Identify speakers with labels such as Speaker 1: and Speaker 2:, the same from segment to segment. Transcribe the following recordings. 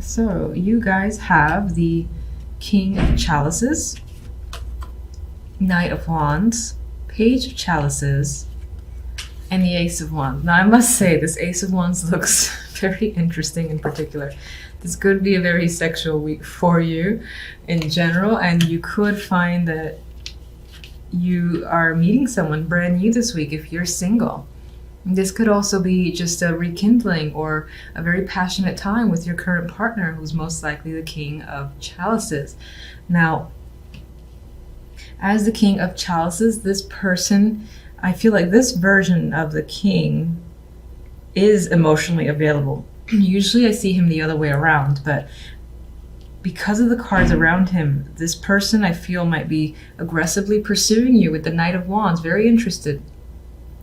Speaker 1: So you guys have the King of Chalices, Knight of Wands, Page of Chalices, and the Ace of Wands. Now I must say this Ace of Wands looks very interesting in particular. This could be a very sexual week for you in general, and you could find that you are meeting someone brand new this week if you're single. This could also be just a rekindling or a very passionate time with your current partner, who's most likely the King of Chalices. Now, as the King of Chalices, this person, I feel like this version of the king is emotionally available. Usually I see him the other way around, but because of the cards around him, this person I feel might be aggressively pursuing you with the Knight of Wands, very interested.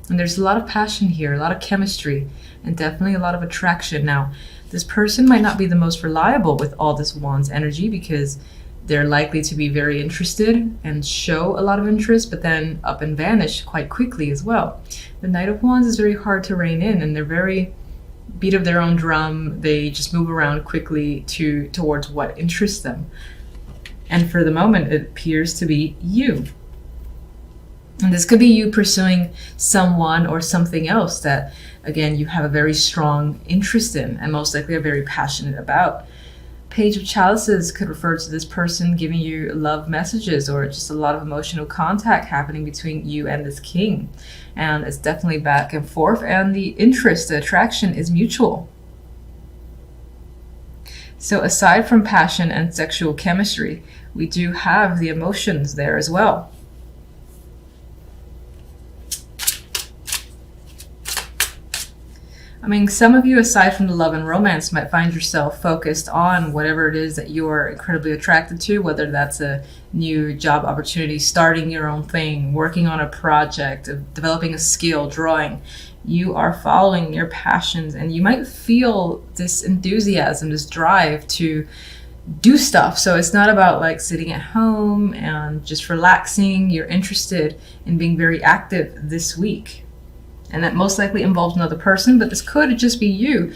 Speaker 1: And there's a lot of passion here, a lot of chemistry, and definitely a lot of attraction. Now, this person might not be the most reliable with all this Wands energy because they're likely to be very interested and show a lot of interest, but then up and vanish quite quickly as well. The Knight of Wands is very hard to rein in, and they're very beat of their own drum. They just move around quickly towards what interests them. And for the moment, it appears to be you. And this could be you pursuing someone or something else that, again, you have a very strong interest in and most likely are very passionate about. Page of Chalices could refer to this person giving you love messages or just a lot of emotional contact happening between you and this king. And it's definitely back and forth, and the interest, the attraction is mutual. So aside from passion and sexual chemistry, we do have the emotions there as well. I mean, some of you, aside from the love and romance, might find yourself focused on whatever it is that you're incredibly attracted to, whether that's a new job opportunity, starting your own thing, working on a project, developing a skill, drawing. You are following your passions, and you might feel this enthusiasm, this drive to do stuff. So it's not about like sitting at home and just relaxing. You're interested in being very active this week. And that most likely involves another person, but this could just be you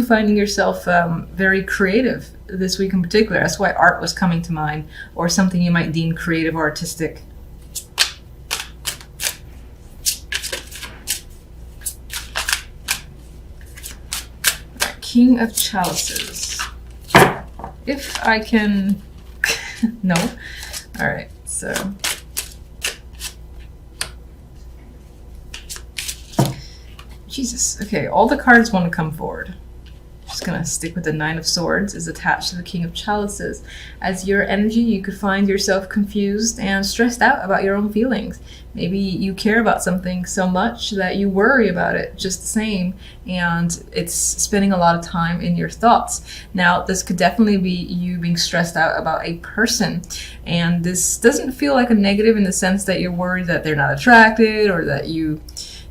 Speaker 1: finding yourself very creative this week in particular. That's why art was coming to mind, or something you might deem creative or artistic. King of Chalices. If I can... No. All right, so... Jesus. Okay, all the cards want to come forward. Just gonna stick with the Nine of Swords is attached to the King of Chalices. As your energy, you could find yourself confused and stressed out about your own feelings. Maybe you care about something so much that you worry about it just the same, and it's spending a lot of time in your thoughts. Now, this could definitely be you being stressed out about a person, and this doesn't feel like a negative in the sense that you're worried that they're not attracted or that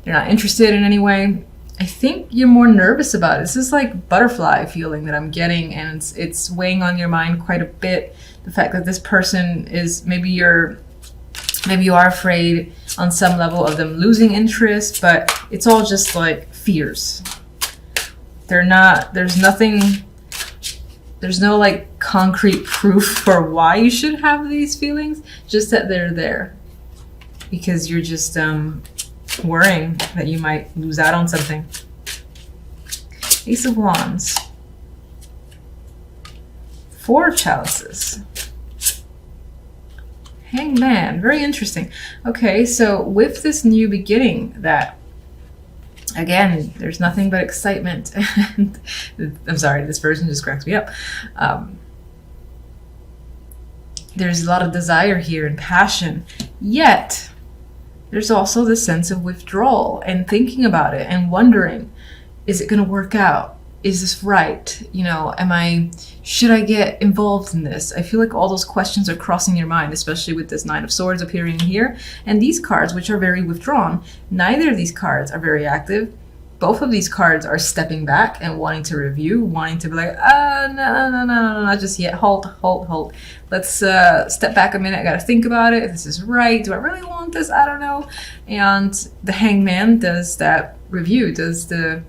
Speaker 1: they're not interested in any way. I think you're more nervous about it. This is like butterfly feeling that I'm getting, and it's weighing on your mind quite a bit. The fact that this person is, maybe you are afraid on some level of them losing interest, but it's all just like fears. There's no like concrete proof for why you should have these feelings, just that they're there. Because you're just worrying that you might lose out on something. Ace of Wands. Four of Chalices. Hangman. Very interesting. Okay, so with this new beginning that, again, there's nothing but excitement. And I'm sorry, this version just cracks me up. There's a lot of desire here and passion, yet there's also this sense of withdrawal and thinking about it and wondering, is it going to work out? Is this right? You know, should I get involved in this? I feel like all those questions are crossing your mind, especially with this Nine of Swords appearing here. And these cards, which are very withdrawn, neither of these cards are very active. Both of these cards are stepping back and wanting to review, wanting to be like, no, not just yet. Hold. Let's step back a minute. I got to think about it. If this is right. Do I really want this? I don't know. And the Hangman does that review, does the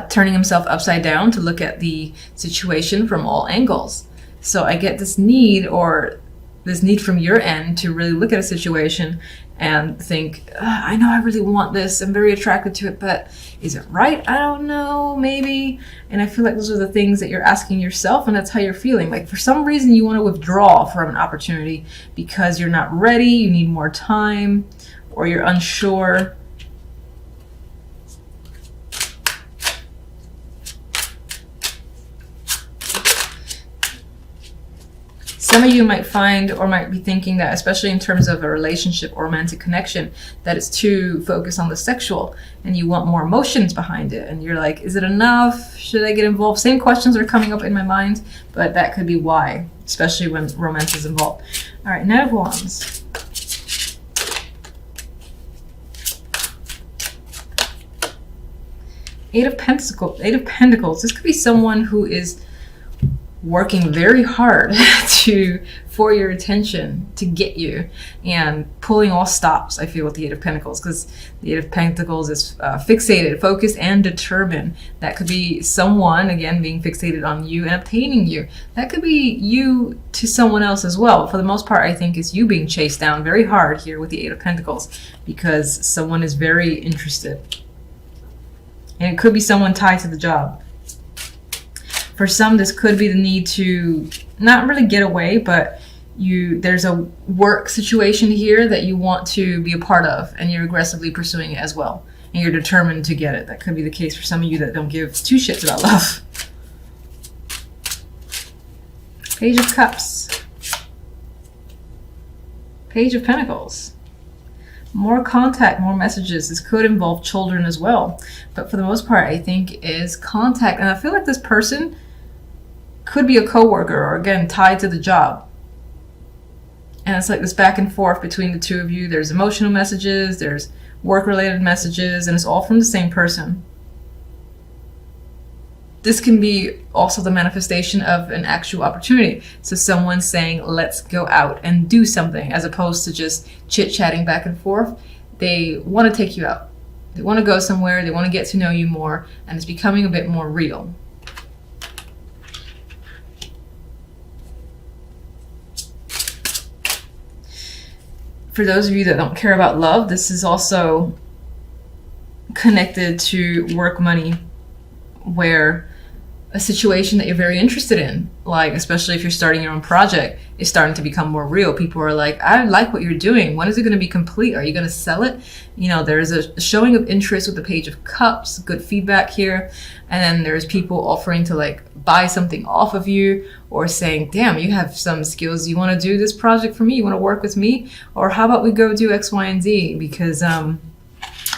Speaker 1: turning himself upside down to look at the situation from all angles. So I get this need, or this need from your end, to really look at a situation and think, I know I really want this, I'm very attracted to it, but is it right? I don't know, maybe. And I feel like those are the things that you're asking yourself, and that's how you're feeling. Like for some reason you want to withdraw from an opportunity because you're not ready, you need more time, or you're unsure. Some of you might find, or might be thinking that, especially in terms of a relationship or romantic connection, that it's too focused on the sexual and you want more emotions behind it. And you're like, is it enough? Should I get involved? Same questions are coming up in my mind, but that could be why, especially when romance is involved. All right, Knight of Wands. Eight of Pentacles. This could be someone who is working very hard for your attention, to get you, and pulling all stops, I feel, with the Eight of Pentacles, because the Eight of Pentacles is fixated, focused, and determined. That could be someone, again, being fixated on you and obtaining you. That could be you to someone else as well. For the most part, I think it's you being chased down very hard here with the Eight of Pentacles, because someone is very interested. And it could be someone tied to the job. For some, this could be the need to not really get away, but there's a work situation here that you want to be a part of, and you're aggressively pursuing it as well. And you're determined to get it. That could be the case for some of you that don't give two shits about love. Page of Cups. Page of Pentacles. More contact, more messages. This could involve children as well. But for the most part, I think is contact. And I feel like this person could be a coworker, or again, tied to the job. And it's like this back and forth between the two of you. There's emotional messages, there's work-related messages, and it's all from the same person. This can be also the manifestation of an actual opportunity. So someone's saying, let's go out and do something, as opposed to just chit-chatting back and forth. They want to take you out. They want to go somewhere, they want to get to know you more, and it's becoming a bit more real. For those of you that don't care about love, this is also connected to work money, where a situation that you're very interested in, like especially if you're starting your own project, is starting to become more real. People are like, I like what you're doing. When is it going to be complete? Are you going to sell it? You know, there's a showing of interest with the Page of Cups, good feedback here. And then there's people offering to like buy something off of you, or saying, damn, you have some skills. You want to do this project for me? You want to work with me? Or how about we go do X, Y, and Z, because I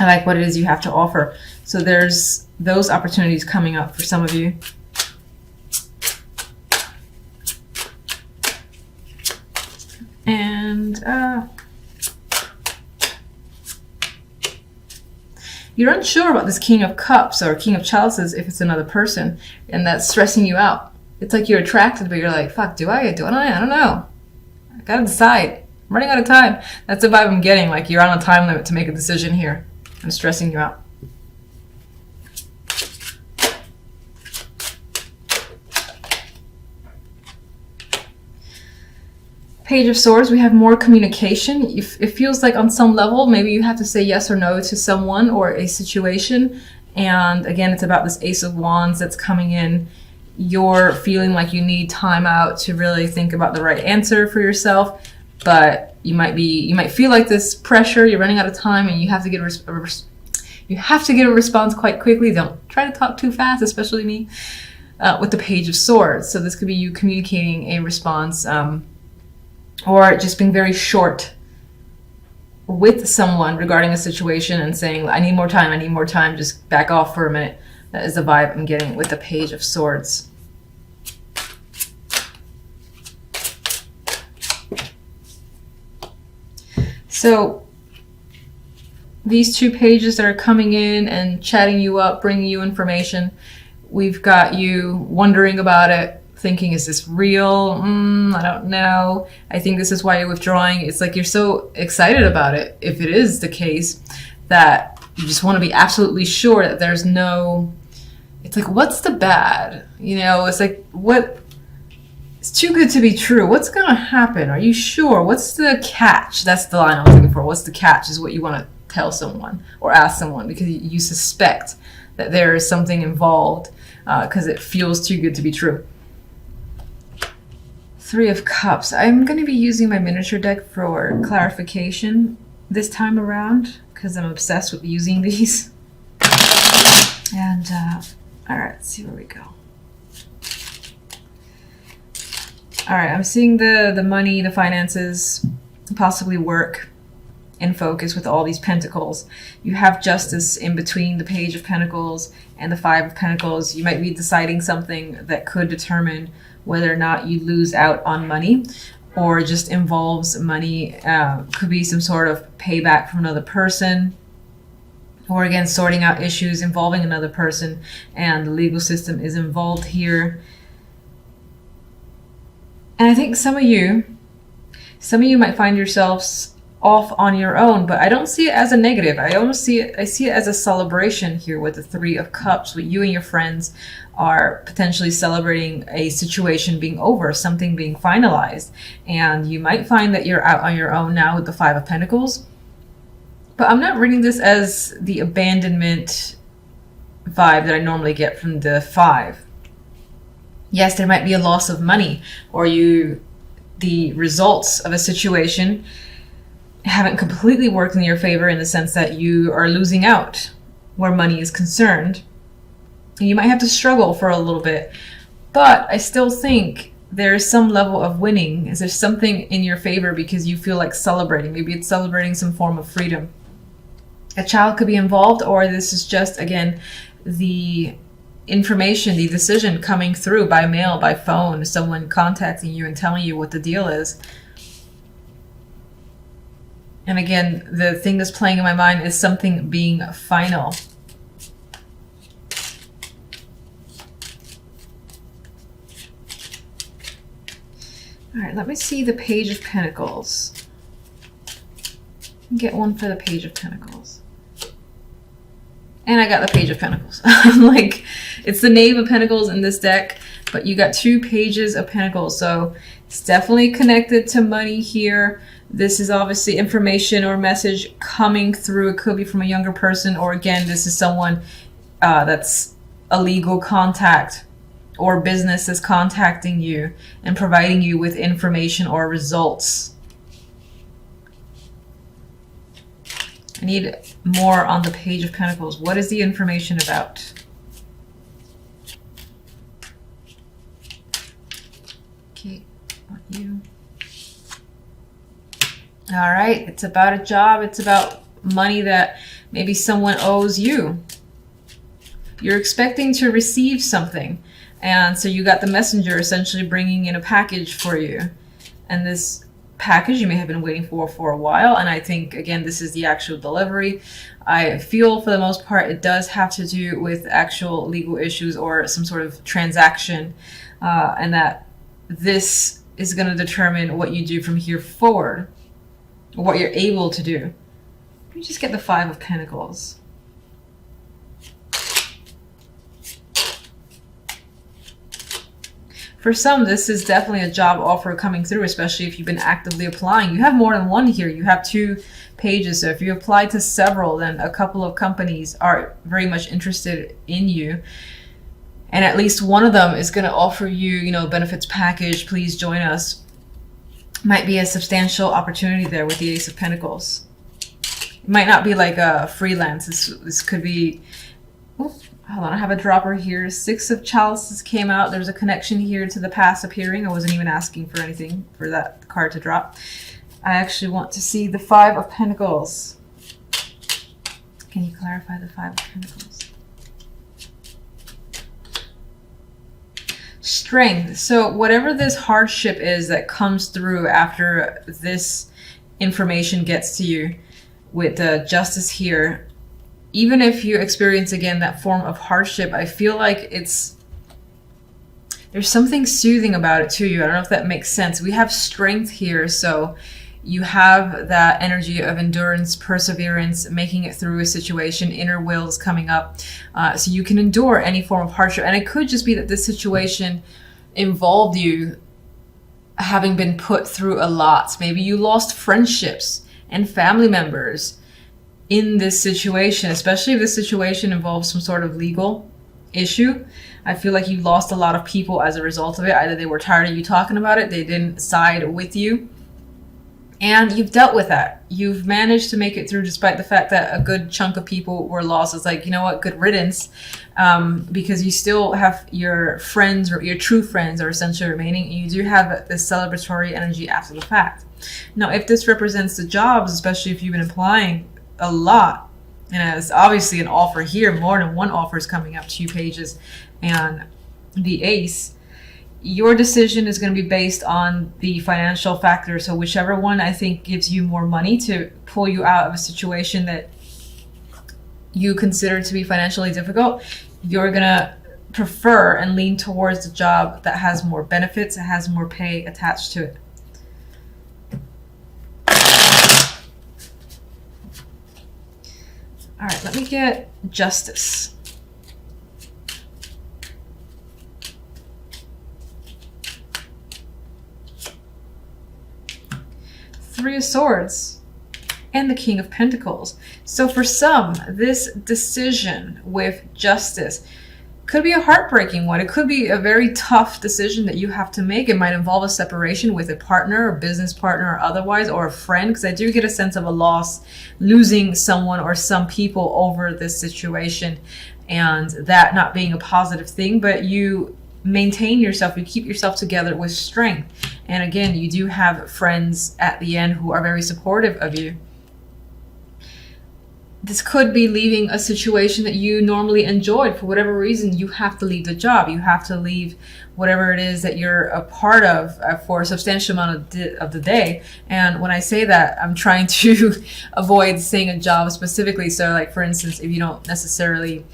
Speaker 1: like what it is you have to offer. So there's those opportunities coming up for some of you. And you're unsure about this King of Cups or King of Chalices if it's another person, and that's stressing you out. It's like you're attracted, but you're like, fuck, do I? I don't know. I gotta decide. I'm running out of time. That's the vibe I'm getting. Like you're on a time limit to make a decision here. I'm stressing you out. Page of Swords, we have more communication. It feels like on some level, maybe you have to say yes or no to someone or a situation. And again, it's about this Ace of Wands that's coming in. You're feeling like you need time out to really think about the right answer for yourself. But you might feel like this pressure, you're running out of time, and you have to get a response quite quickly. Don't try to talk too fast, especially me, with the Page of Swords. So this could be you communicating a response, or just being very short with someone regarding a situation and saying, I need more time, just back off for a minute. That is the vibe I'm getting with the Page of Swords. So these two pages that are coming in and chatting you up, bringing you information, we've got you wondering about it, thinking, is this real? I don't know. I think this is why you're withdrawing. It's like you're so excited about it, if it is the case, that you just want to be absolutely sure that there's no it's like, what's the bad? You know, it's like, what? It's too good to be true. What's going to happen? Are you sure? What's the catch? That's the line I was looking for. What's the catch is what you want to tell someone or ask someone, because you suspect that there is something involved because it feels too good to be true. 3 of Cups. I'm going to be using my miniature deck for clarification this time around because I'm obsessed with using these. And all right, let's see where we go. All right, I'm seeing the money, the finances, possibly work in focus with all these pentacles. You have Justice in between the Page of Pentacles and the 5 of Pentacles. You might be deciding something that could determine whether or not you lose out on money or just involves money. Could be some sort of payback from another person, or again, sorting out issues involving another person, and the legal system is involved here. And I think some of you might find yourselves off on your own, but I don't see it as a negative. I see it as a celebration here with the 3 of Cups. With you and your friends are potentially celebrating a situation being over, something being finalized. And you might find that you're out on your own now with the 5 of Pentacles. But I'm not reading this as the abandonment vibe that I normally get from the 5. Yes, there might be a loss of money, or the results of a situation haven't completely worked in your favor in the sense that you are losing out where money is concerned. And you might have to struggle for a little bit, but I still think there is some level of winning. Is there something in your favor because you feel like celebrating? Maybe it's celebrating some form of freedom. A child could be involved, or this is just, again, the information, the decision coming through by mail, by phone, someone contacting you and telling you what the deal is. And again, the thing that's playing in my mind is something being final. All right, let me see the Page of Pentacles. Get one for the Page of Pentacles. And I got the Page of Pentacles. I'm like, it's the Knave of Pentacles in this deck, but you got 2 Pages of Pentacles. So it's definitely connected to money here. This is obviously information or message coming through. It could be from a younger person, or again, this is someone that's a legal contact or business is contacting you and providing you with information or results. I need more on the Page of Pentacles. What is the information about? Okay, not you. All right, it's about a job. It's about money that maybe someone owes you. You're expecting to receive something. And so you got the messenger essentially bringing in a package for you. And this package you may have been waiting for a while. And I think, again, this is the actual delivery. I feel for the most part it does have to do with actual legal issues or some sort of transaction. And that this is going to determine what you do from here forward. What you're able to do. Let me just get the 5 of Pentacles. For some, this is definitely a job offer coming through, especially if you've been actively applying. You have more than one here. You have 2 pages. So if you apply to several, then a couple of companies are very much interested in you. And at least one of them is going to offer you, benefits package. Please join us. Might be a substantial opportunity there with the Ace of Pentacles. It might not be like a freelance. This could be... Hold on, I have a dropper here. 6 of Chalices came out. There's a connection here to the past appearing. I wasn't even asking for anything for that card to drop. I actually want to see the 5 of Pentacles. Can you clarify the 5 of Pentacles? Strength. So whatever this hardship is that comes through after this information gets to you with the Justice here, even if you experience again that form of hardship, I feel like there's something soothing about it to you. I don't know if that makes sense. We have strength here, so You have that energy of endurance, perseverance, making it through a situation, inner will is coming up. So you can endure any form of hardship. And it could just be that this situation involved you having been put through a lot. Maybe you lost friendships and family members in this situation, especially if this situation involves some sort of legal issue. I feel like you lost a lot of people as a result of it. Either they were tired of you talking about it, they didn't side with you, and you've dealt with that. You've managed to make it through despite the fact that a good chunk of people were lost. It's like, you know what, good riddance, because you still have your friends, or your true friends are essentially remaining, and you do have this celebratory energy after the fact. Now, if this represents the jobs, especially if you've been applying a lot, and it's obviously an offer here, more than one offer is coming up, 2 pages, and the ace, your decision is going to be based on the financial factor. So whichever one I think gives you more money to pull you out of a situation that you consider to be financially difficult, you're going to prefer and lean towards the job that has more benefits, it has more pay attached to it. All right, let me get justice. Three of Swords and the King of Pentacles. So for some, this decision with justice could be a heartbreaking one. It could be a very tough decision that you have to make. It might involve a separation with a partner, or business partner, or otherwise, or a friend, because I do get a sense of a loss, losing someone or some people over this situation, and that not being a positive thing. But you maintain yourself, you keep yourself together with strength. And again, you do have friends at the end who are very supportive of you. This could be leaving a situation that you normally enjoyed. For whatever reason, you have to leave the job. You have to leave whatever it is that you're a part of for a substantial amount of the day. And when I say that, I'm trying to avoid saying a job specifically. So like, for instance, if you don't necessarily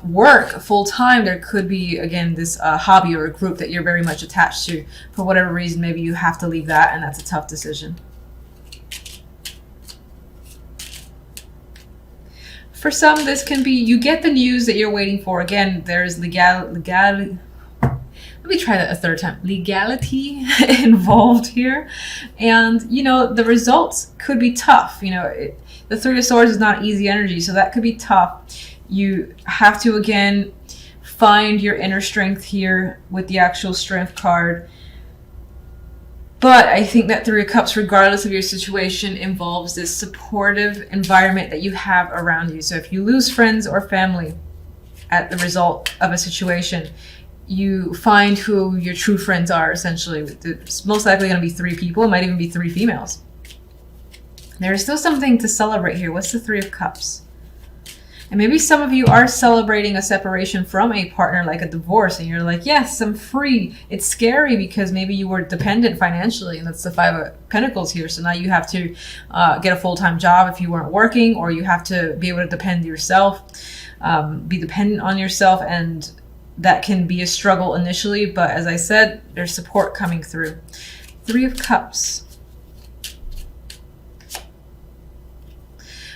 Speaker 1: work full time, there could be, again, this hobby or a group that you're very much attached to. For whatever reason, maybe you have to leave that, and that's a tough decision. For some, this can be, you get the news that you're waiting for. Again, there's legality. Let me try that a third time. Legality involved here. And, you know, the results could be tough. You know, the Three of Swords is not easy energy, so that could be tough. You have to, again, find your inner strength here with the actual Strength card. But I think that Three of Cups, regardless of your situation, involves this supportive environment that you have around you. So if you lose friends or family at the result of a situation, you find who your true friends are, essentially. It's most likely going to be 3 people. It might even be 3 females. There is still something to celebrate here. What's the Three of Cups? And maybe some of you are celebrating a separation from a partner, like a divorce, and you're like, yes, I'm free. It's scary because maybe you were dependent financially, and that's the Five of Pentacles here. So now you have to get a full-time job if you weren't working, or you have to be able to depend yourself, be dependent on yourself, and that can be a struggle initially. But as I said, there's support coming through. Three of Cups.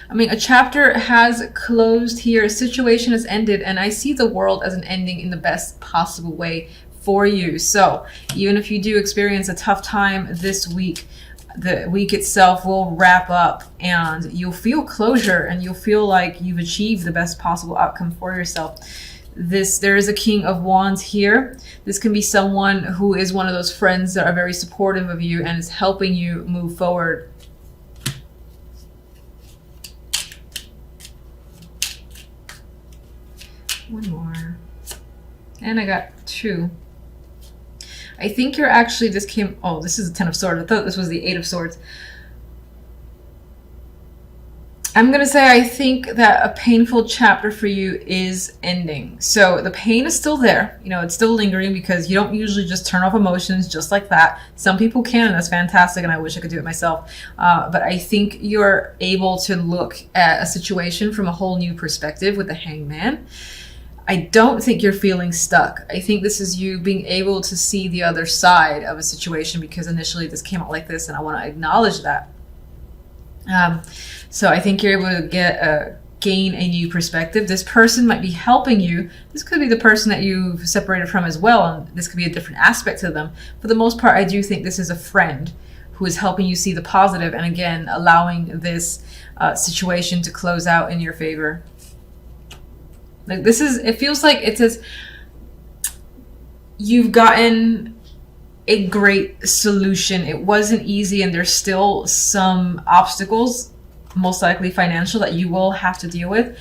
Speaker 1: I mean, a chapter has closed here, a situation has ended, and I see the world as an ending in the best possible way for you. So even if you do experience a tough time this week, the week itself will wrap up and you'll feel closure, and you'll feel like you've achieved the best possible outcome for yourself. There is a King of Wands here. This can be someone who is one of those friends that are very supportive of you and is helping you move forward. One more. And I got 2. I think you're actually, this is the 10 of Swords. I thought this was the 8 of Swords. I'm going to say I think that a painful chapter for you is ending. So the pain is still there. You know, it's still lingering because you don't usually just turn off emotions just like that. Some people can, and that's fantastic, and I wish I could do it myself. But I think you're able to look at a situation from a whole new perspective with the Hangman. I don't think you're feeling stuck. I think this is you being able to see the other side of a situation, because initially this came out like this, and I want to acknowledge that. So I think you're able to gain a new perspective. This person might be helping you. This could be the person that you've separated from as well, and this could be a different aspect to them. For the most part, I do think this is a friend who is helping you see the positive, and again, allowing this situation to close out in your favor. Like this is, it feels like it says you've gotten a great solution. It wasn't easy, and there's still some obstacles, most likely financial, that you will have to deal with.